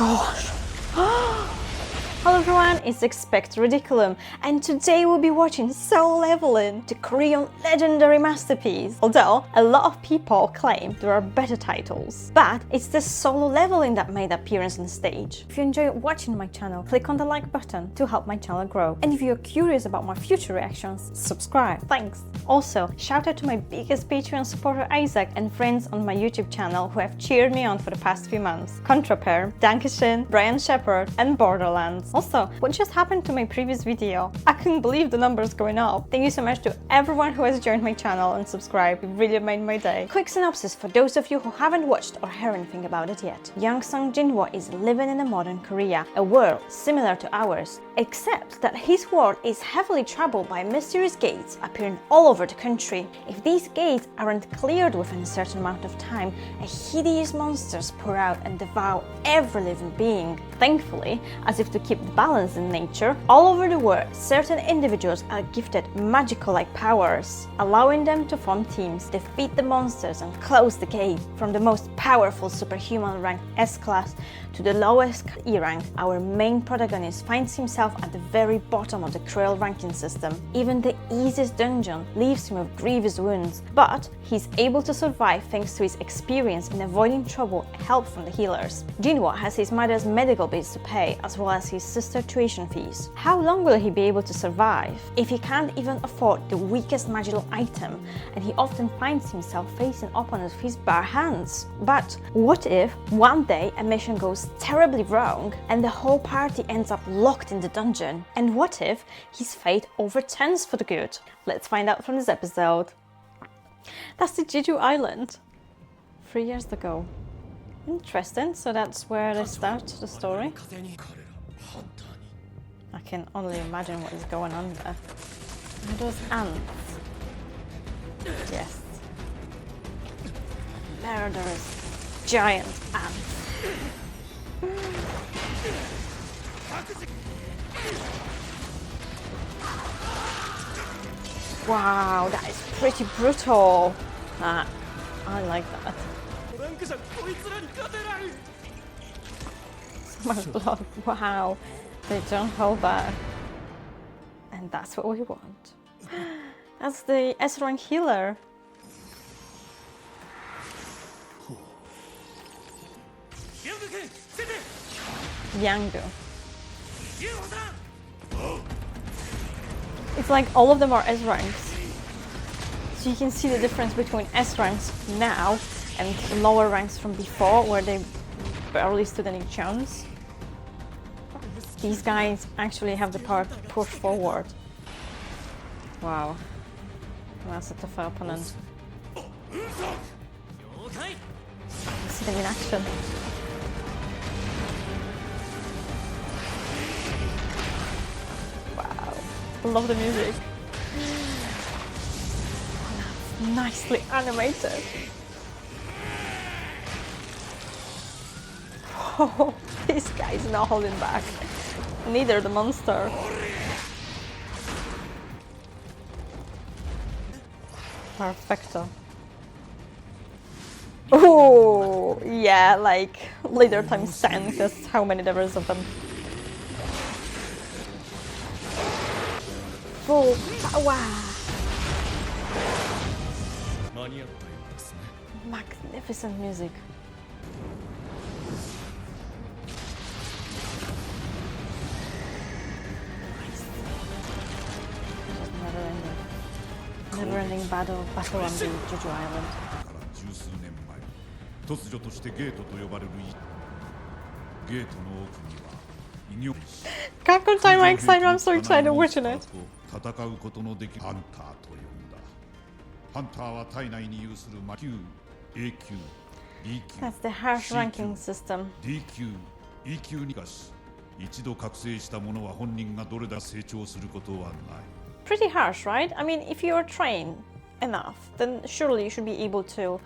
gosh. Hello everyone, it's Expecto Ridiculum, and today we'll be watching Solo Leveling, the Korean legendary masterpiece. Although a lot of people claim there are better titles, but it's the Solo Leveling that made appearance on stage. If you enjoy watching my channel, click on the like button to help my channel grow. And if you're curious about my future reactions, subscribe. Thanks. Also, shout out to my biggest Patreon supporter Isaac and friends on my YouTube channel who have cheered me on for the past few months. Contrapair, Dankeschön, Brian Shepherd, and Borderlands. Also, what just happened to my previous video? I couldn't believe the numbers going up. Thank you so much to everyone who has joined my channel and subscribed. It really made my day. Quick synopsis for those of you who haven't watched or heard anything about it yet. Young Sung Jinwoo is living in a modern Korea, a world similar to ours, except that his world is heavily troubled by mysterious gates appearing all over the country. If these gates aren't cleared within a certain amount of time, a hideous monsters pour out and devour every living being. Thankfully, as if to keep the balance in nature, all over the world, certain individuals are gifted magical-like powers, allowing them to form teams, defeat the monsters, and close the gate. From the most powerful superhuman rank S-class to the lowest E rank, our main protagonist finds himself at the very bottom of the cruel ranking system. Even the easiest dungeon leaves him with grievous wounds, but he's able to survive thanks to his experience in avoiding trouble and help from the healers. Jinwoo has his mother's medical bills to pay, as well as his sister's tuition fees. How long will he be able to survive if he can't even afford the weakest magical item, and he often finds himself facing opponents with his bare hands? But what if one day a mission goes terribly wrong and the whole party ends up locked in the dungeon? And what if his fate overturns for the good? Let's find out from this episode. That's the Jeju Island. 3 years ago. Interesting, so that's where they start the story. I can only imagine what is going on there. Are those ants? Yes. Murderous giant ants. Wow, that is pretty brutal. I like that. So much blood. Wow. They don't hold back. And that's what we want. That's the S-rank healer. Yangdu. It's like all of them are S-ranks. So you can see the difference between S-ranks now and lower ranks from before, where they barely stood any chance. These guys actually have the power to push forward. Wow. That's a tough opponent. See them in action. Wow. Love the music. That's nicely animated. Oh, this guy's not holding back. Neither the monster. Perfecto. Oh, yeah, like later times 10, because how many there is of them. Full power. Magnificent music. Never-ending battle on the Jeju Island. Can't contain my excitement, I'm so excited watching it. That's the harsh ranking system. Pretty harsh, right? I mean, if you're trained enough, then surely you should be able to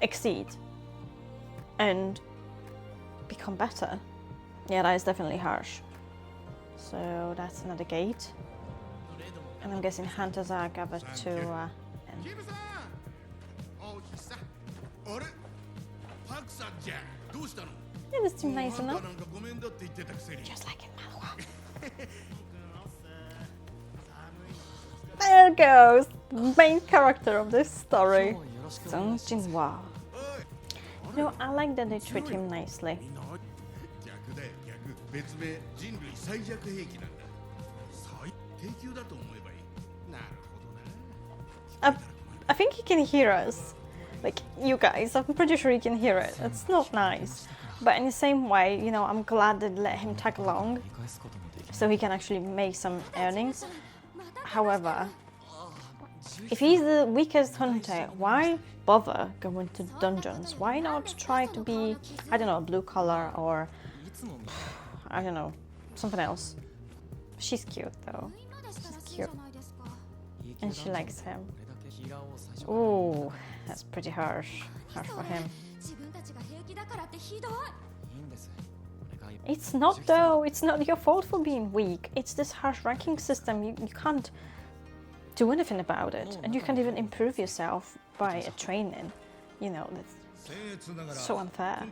exceed and become better. Yeah, that is definitely harsh. So that's another gate. And I'm guessing hunters are gathered to end. Yeah, this seems nice enough. Just like in manhwa. There goes the main character of this story, Sung Jinwoo. You know, I like that they treat him nicely. I think he can hear us. Like, you guys, I'm pretty sure he can hear it. It's not nice. But in the same way, you know, I'm glad they let him tag along so he can actually make some earnings. However, if he's the weakest hunter, why bother going to dungeons? Why not try to be, I don't know, a blue collar or, I don't know, something else. She's cute though. She's cute. And she likes him. Ooh, that's pretty harsh. Harsh for him. It's not though. It's not your fault for being weak. It's this harsh ranking system. You can't do anything about it. And you can't even improve yourself by a training. You know, that's so unfair.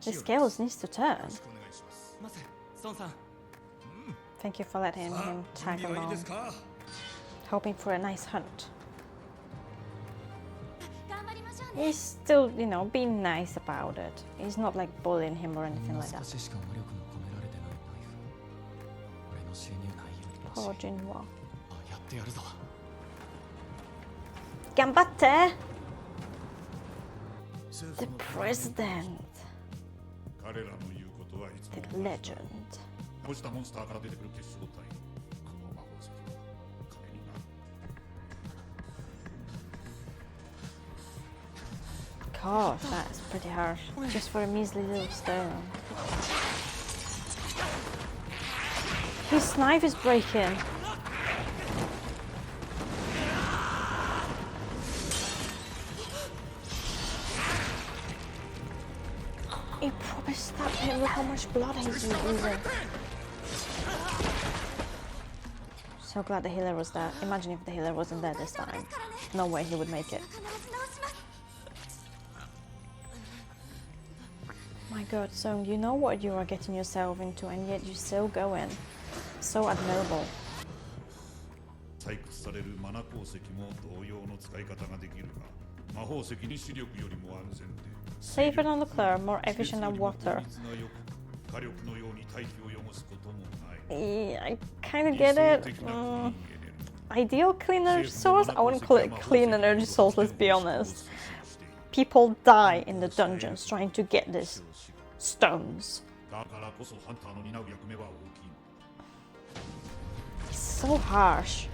The scales needs to turn. Thank you for letting him tag along. Hoping for a nice hunt. He's still, you know, being nice about it. He's not like bullying him or anything like that. Poor Jinwoo. Ganbatte! The president. The legend. Gosh, that's pretty harsh. Just for a measly little stone. His knife is breaking. He probably stabbed him. Look how much blood he's losing. So glad the healer was there. Imagine if the healer wasn't there this time. No way he would make it. My god, Sung, you know what you are getting yourself into and yet you're still going. So admirable. Safer than nuclear, more efficient than water. Yeah, I kind of get it. Ideal clean energy source? I wouldn't call it clean energy source, let's be honest. People die in the dungeons trying to get these stones. It's so harsh.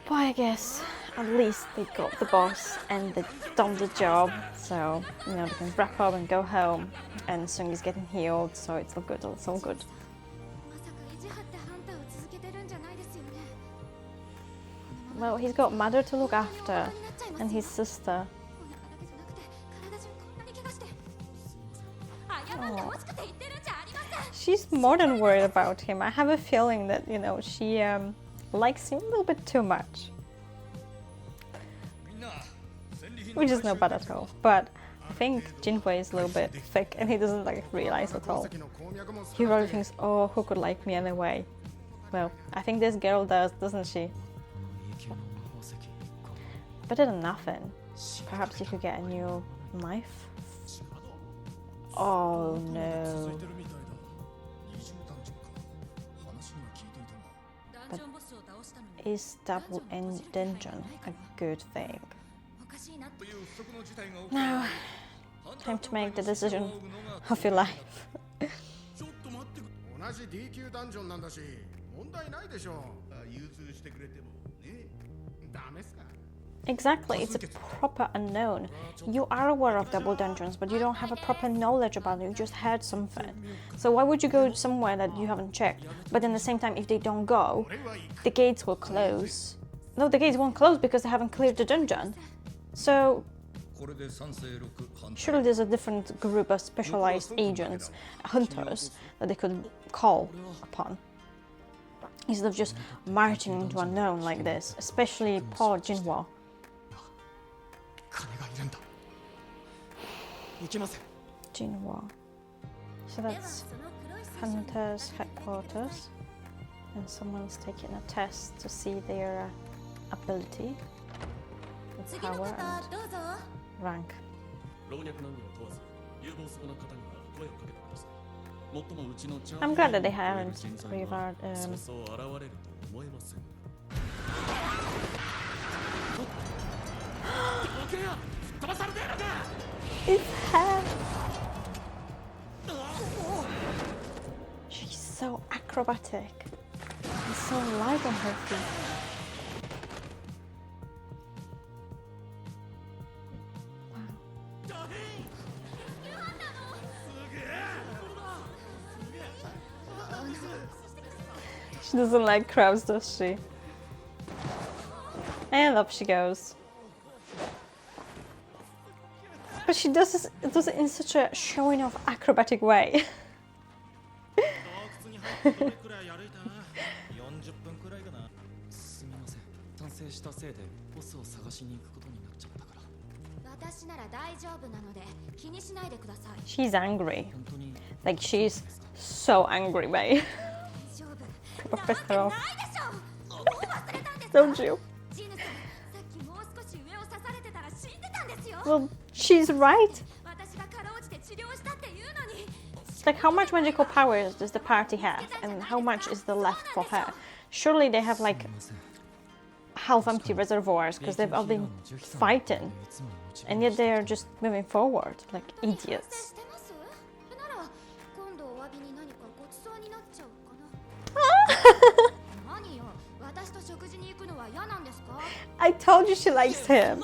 But I guess at least they got the boss and they've done the job. So, you know, they can wrap up and go home. And Sung is getting healed, so it's all good, it's all good. Well, he's got mother to look after and his sister. Oh. She's more than worried about him. I have a feeling that, you know, she likes him a little bit too much. Which is not bad at all. But I think Jinwoo is a little bit thick and he doesn't like realize at all. He probably thinks, oh, who could like me anyway? Well, I think this girl does, doesn't she? Better than nothing. Perhaps you could get a new knife? Oh no. But is double end dungeon a good thing? Now, time to make the decision of your life. Exactly, it's a proper unknown. You are aware of double dungeons, but you don't have a proper knowledge about it, you just heard something. So why would you go somewhere that you haven't checked? But at the same time, if they don't go, the gates will close. No, the gates won't close because they haven't cleared the dungeon. So, surely there's a different group of specialized agents, hunters, that they could call upon. Instead of just marching into unknown like this, especially poor Jinwoo. Jinwoo. So that's Hunter's headquarters, and someone's taking a test to see their ability, power, and rank. I'm glad that they haven't reward. It's her. She's so acrobatic and so light on her feet. She doesn't like crowds, does she? And up she goes. But she does it in such a showing off acrobatic way. She's angry. Like, she's so angry, babe. Pissed her off. Don't you? Well, she's right. Like, how much magical powers does the party have, and how much is there left for her? Surely they have like half-empty reservoirs because they've all been fighting, and yet they are just moving forward like idiots. I told you she likes him.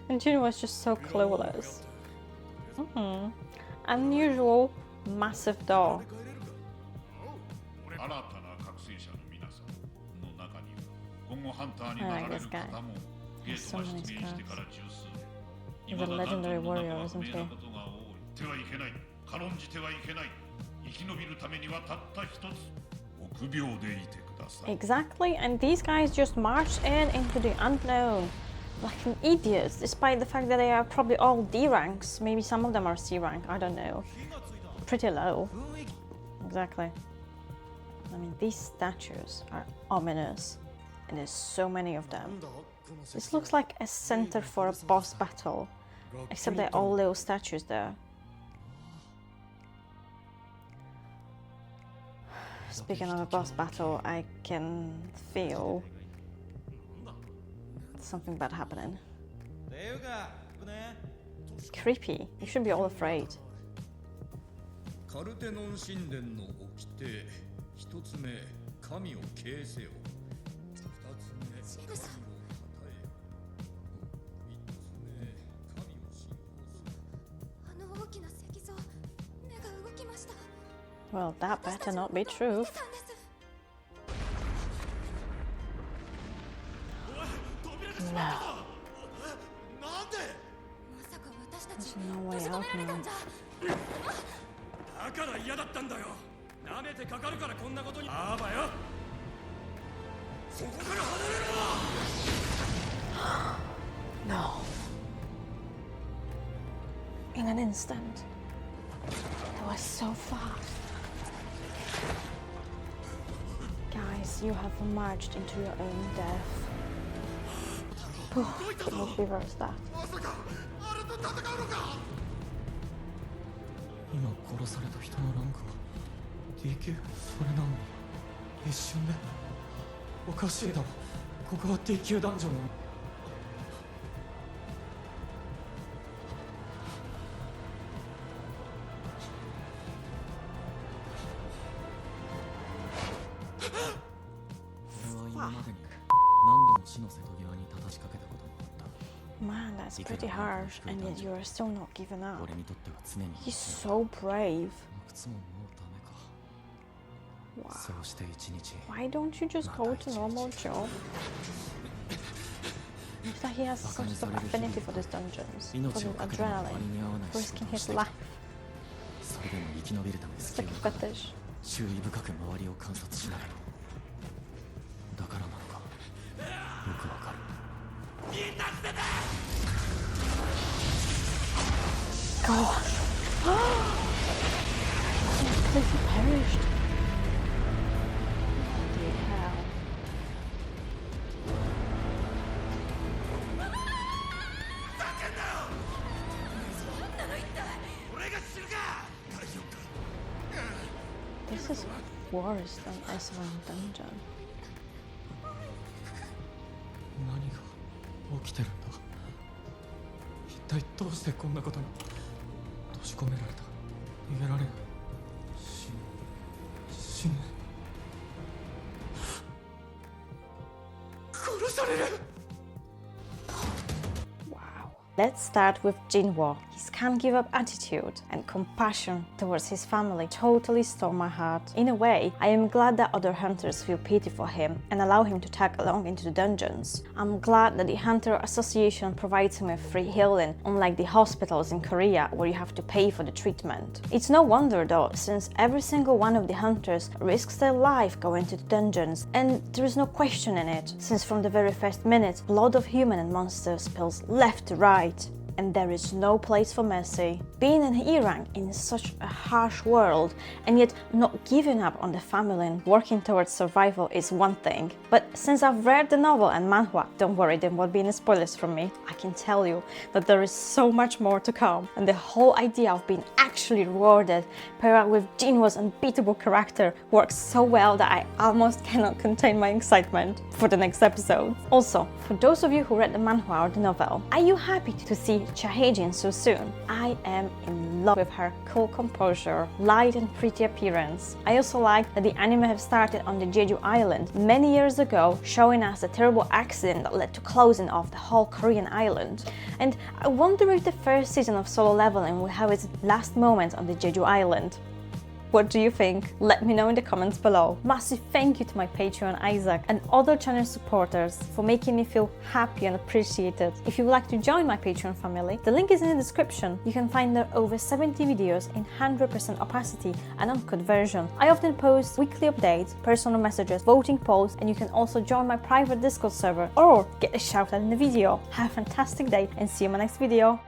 And Jin was just so clueless. Unusual, massive door. I like this guy. He has so many scars. He's a legendary warrior, isn't he? Exactly, and these guys just marched into the unknown like an idiots, despite the fact that they are probably all D ranks. Maybe some of them are C rank, I don't know. Pretty low. Exactly. I mean, these statues are ominous, and there's so many of them. This looks like a center for a boss battle, except they're all little statues there. Speaking of a boss battle, I can feel something bad happening. Creepy. You should be all afraid. Well, that better not be true. No. There's no way out now. No. In an instant. That was so fast. Guys, you have marched into your own death. Let's reverse that. Man, that's pretty harsh, and yet you are still not giving up. He's so brave. Wow. Why don't you just go to normal job? It's that he has some sort of affinity for these dungeons, for the adrenaline, risking his life. It's like a fetish. Gosh. Completely perished. Bloody hell. This is worse than Ezra in Dungeon. 何が起きてるんだ。一体どうしてこんなことに閉じ込められた。逃げられない。死ぬ。殺される。 Let's start with Jinwoo. His can't give up attitude and compassion towards his family totally stole my heart. In a way, I am glad that other hunters feel pity for him and allow him to tag along into the dungeons. I'm glad that the Hunter Association provides him with free healing, unlike the hospitals in Korea where you have to pay for the treatment. It's no wonder though, since every single one of the hunters risks their life going to the dungeons, and there is no question in it, since from the very first minute, blood of human and monsters spills left to right. And there is no place for mercy. Being an E-rank in such a harsh world and yet not giving up on the family and working towards survival is one thing. But since I've read the novel and manhwa, don't worry, there won't be any spoilers from me. I can tell you that there is so much more to come, and the whole idea of being actually rewarded paired with Jinwoo's unbeatable character works so well that I almost cannot contain my excitement for the next episode. Also, for those of you who read the manhwa or the novel, are you happy to see Chahejin so soon? I am in love with her cool composure, light and pretty appearance. I also like that the anime have started on the Jeju Island many years ago, showing us the terrible accident that led to closing off the whole Korean island. And I wonder if the first season of Solo Leveling will have its last moment on the Jeju Island. What do you think? Let me know in the comments below. Massive thank you to my Patreon Isaac and other channel supporters for making me feel happy and appreciated. If you would like to join my Patreon family, the link is in the description. You can find there over 70 videos in 100% opacity and uncut version. I often post weekly updates, personal messages, voting polls, and you can also join my private Discord server or get a shout out in the video. Have a fantastic day and see you in my next video.